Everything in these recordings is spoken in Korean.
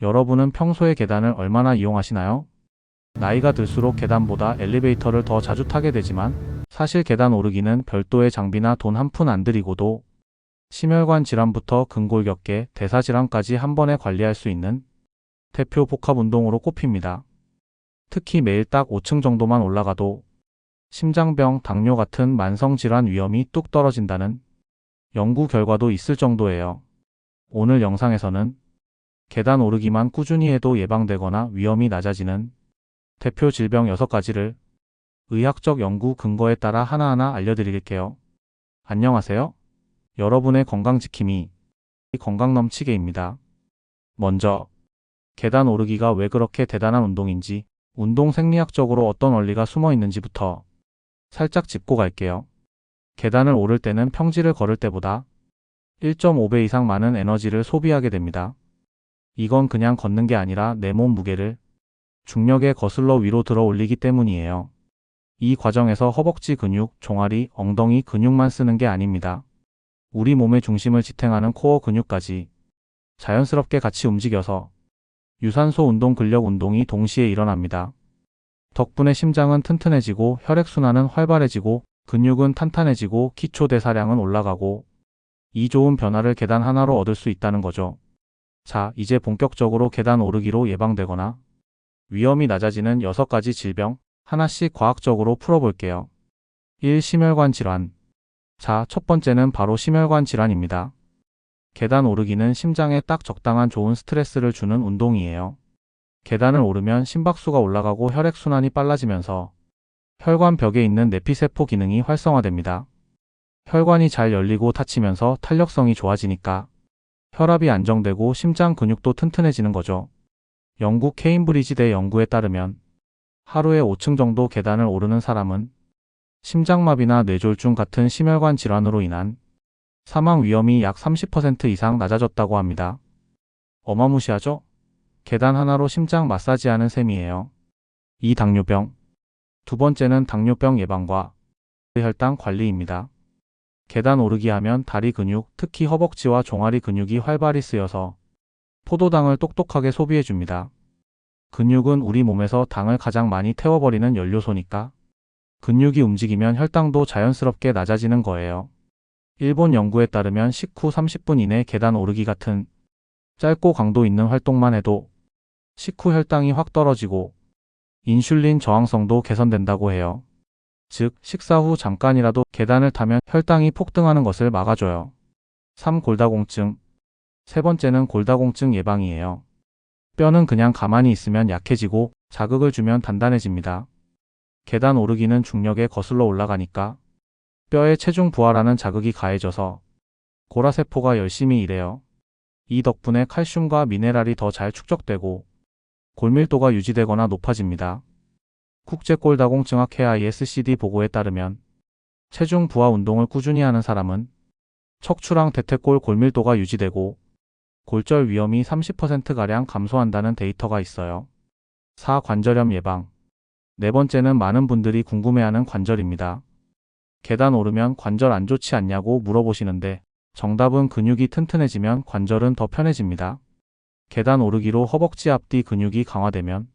여러분은 평소에 계단을 얼마나 이용하시나요? 나이가 들수록 계단보다 엘리베이터를 더 자주 타게 되지만 사실 계단 오르기는 별도의 장비나 돈 한 푼 안 들이고도 심혈관 질환부터 근골격계, 대사질환까지 한 번에 관리할 수 있는 대표 복합 운동으로 꼽힙니다. 특히 매일 딱 5층 정도만 올라가도 심장병, 당뇨 같은 만성질환 위험이 뚝 떨어진다는 연구 결과도 있을 정도예요. 오늘 영상에서는 계단 오르기만 꾸준히 해도 예방되거나 위험이 낮아지는 대표 질병 6가지를 의학적 연구 근거에 따라 하나하나 알려드릴게요. 안녕하세요. 여러분의 건강지킴이 건강넘치게입니다. 먼저 계단 오르기가 왜 그렇게 대단한 운동인지, 운동 생리학적으로 어떤 원리가 숨어 있는지부터 살짝 짚고 갈게요. 계단을 오를 때는 평지를 걸을 때보다 1.5배 이상 많은 에너지를 소비하게 됩니다. 이건 그냥 걷는 게 아니라 내 몸 무게를 중력에 거슬러 위로 들어 올리기 때문이에요. 이 과정에서 허벅지 근육, 종아리, 엉덩이 근육만 쓰는 게 아닙니다. 우리 몸의 중심을 지탱하는 코어 근육까지 자연스럽게 같이 움직여서 유산소 운동, 근력 운동이 동시에 일어납니다. 덕분에 심장은 튼튼해지고 혈액순환은 활발해지고 근육은 탄탄해지고 기초 대사량은 올라가고 이 좋은 변화를 계단 하나로 얻을 수 있다는 거죠. 자, 이제 본격적으로 계단 오르기로 예방되거나 위험이 낮아지는 6가지 질병 하나씩 과학적으로 풀어볼게요. 1. 심혈관 질환. 자, 첫 번째는 바로 심혈관 질환입니다. 계단 오르기는 심장에 딱 적당한 좋은 스트레스를 주는 운동이에요. 계단을 오르면 심박수가 올라가고 혈액순환이 빨라지면서 혈관 벽에 있는 내피세포 기능이 활성화됩니다. 혈관이 잘 열리고 닫히면서 탄력성이 좋아지니까 혈압이 안정되고 심장 근육도 튼튼해지는 거죠. 영국 케임브리지대 연구에 따르면 하루에 5층 정도 계단을 오르는 사람은 심장마비나 뇌졸중 같은 심혈관 질환으로 인한 사망 위험이 약 30% 이상 낮아졌다고 합니다. 어마무시하죠? 계단 하나로 심장 마사지하는 셈이에요. 2. 당뇨병. 두 번째는 당뇨병 예방과 혈당 관리입니다. 계단 오르기 하면 다리 근육, 특히 허벅지와 종아리 근육이 활발히 쓰여서 포도당을 똑똑하게 소비해줍니다. 근육은 우리 몸에서 당을 가장 많이 태워버리는 연료소니까 근육이 움직이면 혈당도 자연스럽게 낮아지는 거예요. 일본 연구에 따르면 식후 30분 이내 계단 오르기 같은 짧고 강도 있는 활동만 해도 식후 혈당이 확 떨어지고 인슐린 저항성도 개선된다고 해요. 즉, 식사 후 잠깐이라도 계단을 타면 혈당이 폭등하는 것을 막아줘요. 3. 골다공증. 세 번째는 골다공증 예방이에요. 뼈는 그냥 가만히 있으면 약해지고 자극을 주면 단단해집니다. 계단 오르기는 중력에 거슬러 올라가니까 뼈에 체중 부하라는 자극이 가해져서 고라세포가 열심히 일해요. 이 덕분에 칼슘과 미네랄이 더 잘 축적되고 골밀도가 유지되거나 높아집니다. 국제골다공증학 KISCD 보고에 따르면 체중 부하 운동을 꾸준히 하는 사람은 척추랑 대퇴골 골밀도가 유지되고 골절 위험이 30%가량 감소한다는 데이터가 있어요. 4. 관절염 예방. 네 번째는 많은 분들이 궁금해하는 관절입니다. 계단 오르면 관절 안 좋지 않냐고 물어보시는데 정답은 근육이 튼튼해지면 관절은 더 편해집니다. 계단 오르기로 허벅지 앞뒤 근육이 강화되면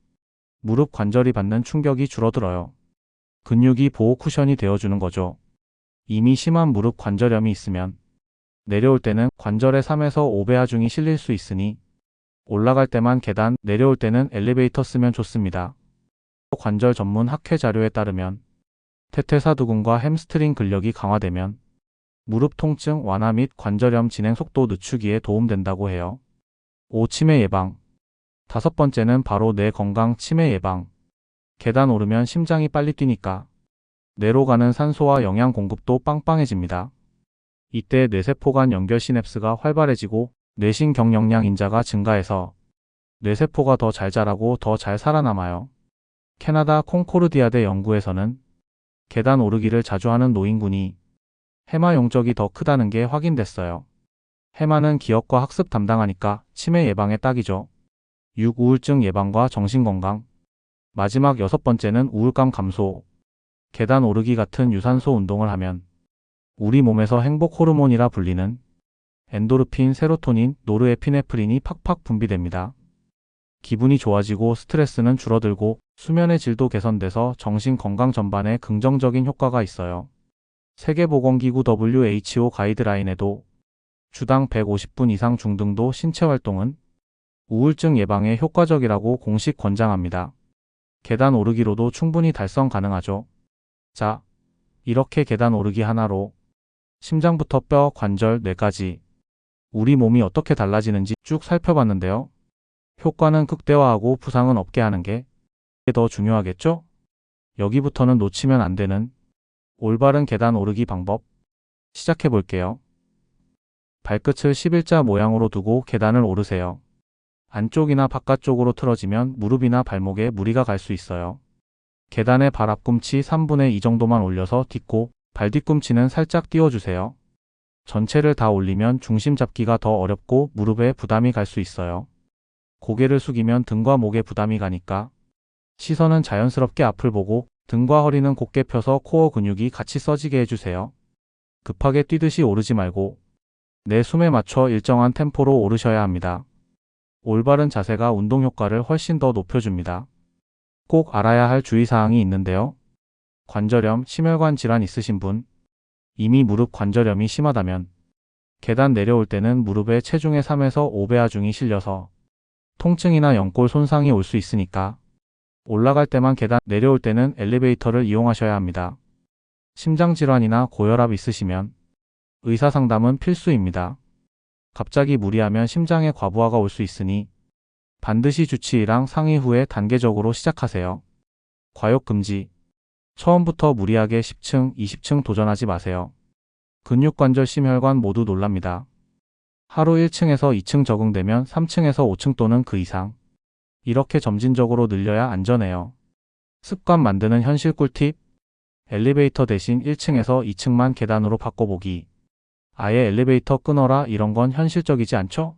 무릎 관절이 받는 충격이 줄어들어요. 근육이 보호 쿠션이 되어주는 거죠. 이미 심한 무릎 관절염이 있으면 내려올 때는 관절의 3에서 5배 하중이 실릴 수 있으니 올라갈 때만 계단, 내려올 때는 엘리베이터 쓰면 좋습니다. 관절 전문 학회 자료에 따르면 태퇴사두근과 햄스트링 근력이 강화되면 무릎 통증 완화 및 관절염 진행 속도 늦추기에 도움된다고 해요. 5. 치매 예방. 다섯 번째는 바로 뇌 건강 치매 예방. 계단 오르면 심장이 빨리 뛰니까 뇌로 가는 산소와 영양 공급도 빵빵해집니다. 이때 뇌세포 간 연결 시냅스가 활발해지고 뇌신 경영량 인자가 증가해서 뇌세포가 더 잘 자라고 더 잘 살아남아요. 캐나다 콩코르디아대 연구에서는 계단 오르기를 자주 하는 노인군이 해마 용적이 더 크다는 게 확인됐어요. 해마는 기억과 학습 담당하니까 치매 예방에 딱이죠. 6. 우울증 예방과 정신건강. 마지막 6번째는 우울감 감소. 계단 오르기 같은 유산소 운동을 하면 우리 몸에서 행복 호르몬이라 불리는 엔도르핀, 세로토닌, 노르에피네프린이 팍팍 분비됩니다. 기분이 좋아지고 스트레스는 줄어들고 수면의 질도 개선돼서 정신 건강 전반에 긍정적인 효과가 있어요. 세계보건기구 WHO 가이드라인에도 주당 150분 이상 중등도 신체 활동은 우울증 예방에 효과적이라고 공식 권장합니다. 계단 오르기로도 충분히 달성 가능하죠. 자, 이렇게 계단 오르기 하나로 심장부터 뼈, 관절, 뇌까지 우리 몸이 어떻게 달라지는지 쭉 살펴봤는데요. 효과는 극대화하고 부상은 없게 하는 게 더 중요하겠죠? 여기부터는 놓치면 안 되는 올바른 계단 오르기 방법 시작해 볼게요. 발끝을 11자 모양으로 두고 계단을 오르세요. 안쪽이나 바깥쪽으로 틀어지면 무릎이나 발목에 무리가 갈 수 있어요. 계단의 발 앞꿈치 3분의 2 정도만 올려서 딛고 발 뒤꿈치는 살짝 띄워주세요. 전체를 다 올리면 중심 잡기가 더 어렵고 무릎에 부담이 갈 수 있어요. 고개를 숙이면 등과 목에 부담이 가니까 시선은 자연스럽게 앞을 보고 등과 허리는 곧게 펴서 코어 근육이 같이 써지게 해주세요. 급하게 뛰듯이 오르지 말고 내 숨에 맞춰 일정한 템포로 오르셔야 합니다. 올바른 자세가 운동 효과를 훨씬 더 높여줍니다. 꼭 알아야 할 주의사항이 있는데요. 관절염, 심혈관 질환 있으신 분, 이미 무릎 관절염이 심하다면 계단 내려올 때는 무릎에 체중의 3에서 5배하중이 실려서 통증이나 연골 손상이 올 수 있으니까 올라갈 때만 계단, 내려올 때는 엘리베이터를 이용하셔야 합니다. 심장질환이나 고혈압 있으시면 의사 상담은 필수입니다. 갑자기 무리하면 심장에 과부하가 올 수 있으니 반드시 주치 의랑 상의 후에 단계적으로 시작하세요. 과욕 금지. 처음부터 무리하게 10층, 20층 도전하지 마세요. 근육관절 심혈관 모두 놀랍니다. 하루 1층에서 2층 적응되면 3층에서 5층 또는 그 이상. 이렇게 점진적으로 늘려야 안전해요. 습관 만드는 현실 꿀팁. 엘리베이터 대신 1층에서 2층만 계단으로 바꿔보기. 아예 엘리베이터 끊어라 이런 건 현실적이지 않죠?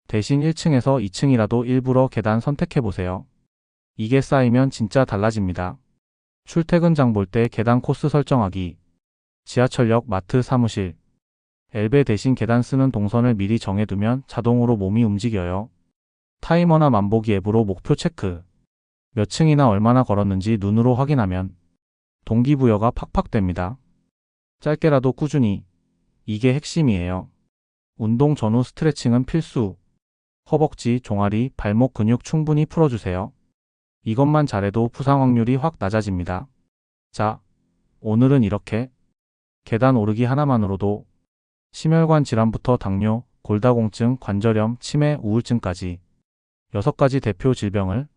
대신 1층에서 2층이라도 일부러 계단 선택해보세요. 이게 쌓이면 진짜 달라집니다. 출퇴근 장 볼 때 계단 코스 설정하기. 지하철역, 마트, 사무실. 엘베 대신 계단 쓰는 동선을 미리 정해두면 자동으로 몸이 움직여요. 타이머나 만보기 앱으로 목표 체크. 몇 층이나 얼마나 걸었는지 눈으로 확인하면 동기부여가 팍팍 됩니다. 짧게라도 꾸준히. 이게 핵심이에요. 운동 전후 스트레칭은 필수. 허벅지, 종아리, 발목 근육 충분히 풀어주세요. 이것만 잘해도 부상 확률이 확 낮아집니다. 자, 오늘은 이렇게 계단 오르기 하나만으로도 심혈관 질환부터 당뇨, 골다공증, 관절염, 치매, 우울증까지 6가지 대표 질병을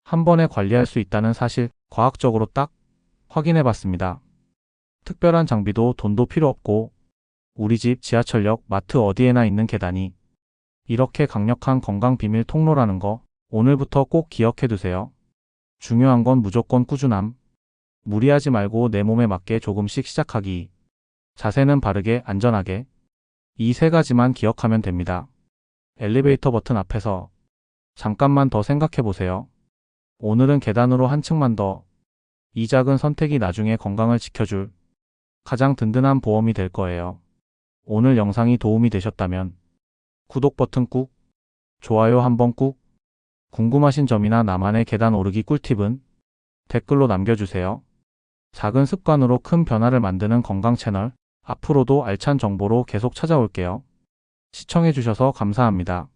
한 번에 관리할 수 있다는 사실 과학적으로 딱 확인해 봤습니다. 특별한 장비도 돈도 필요 없고 우리 집, 지하철역, 마트 어디에나 있는 계단이 이렇게 강력한 건강 비밀 통로라는 거 오늘부터 꼭 기억해 두세요. 중요한 건 무조건 꾸준함. 무리하지 말고 내 몸에 맞게 조금씩 시작하기. 자세는 바르게, 안전하게. 이 3가지만 기억하면 됩니다. 엘리베이터 버튼 앞에서 잠깐만 더 생각해 보세요. 오늘은 계단으로 한 층만 더. 이 작은 선택이 나중에 건강을 지켜줄 가장 든든한 보험이 될 거예요. 오늘 영상이 도움이 되셨다면 구독 버튼 꾹, 좋아요 한번 꾹, 궁금하신 점이나 나만의 계단 오르기 꿀팁은 댓글로 남겨주세요. 작은 습관으로 큰 변화를 만드는 건강 채널, 앞으로도 알찬 정보로 계속 찾아올게요. 시청해주셔서 감사합니다.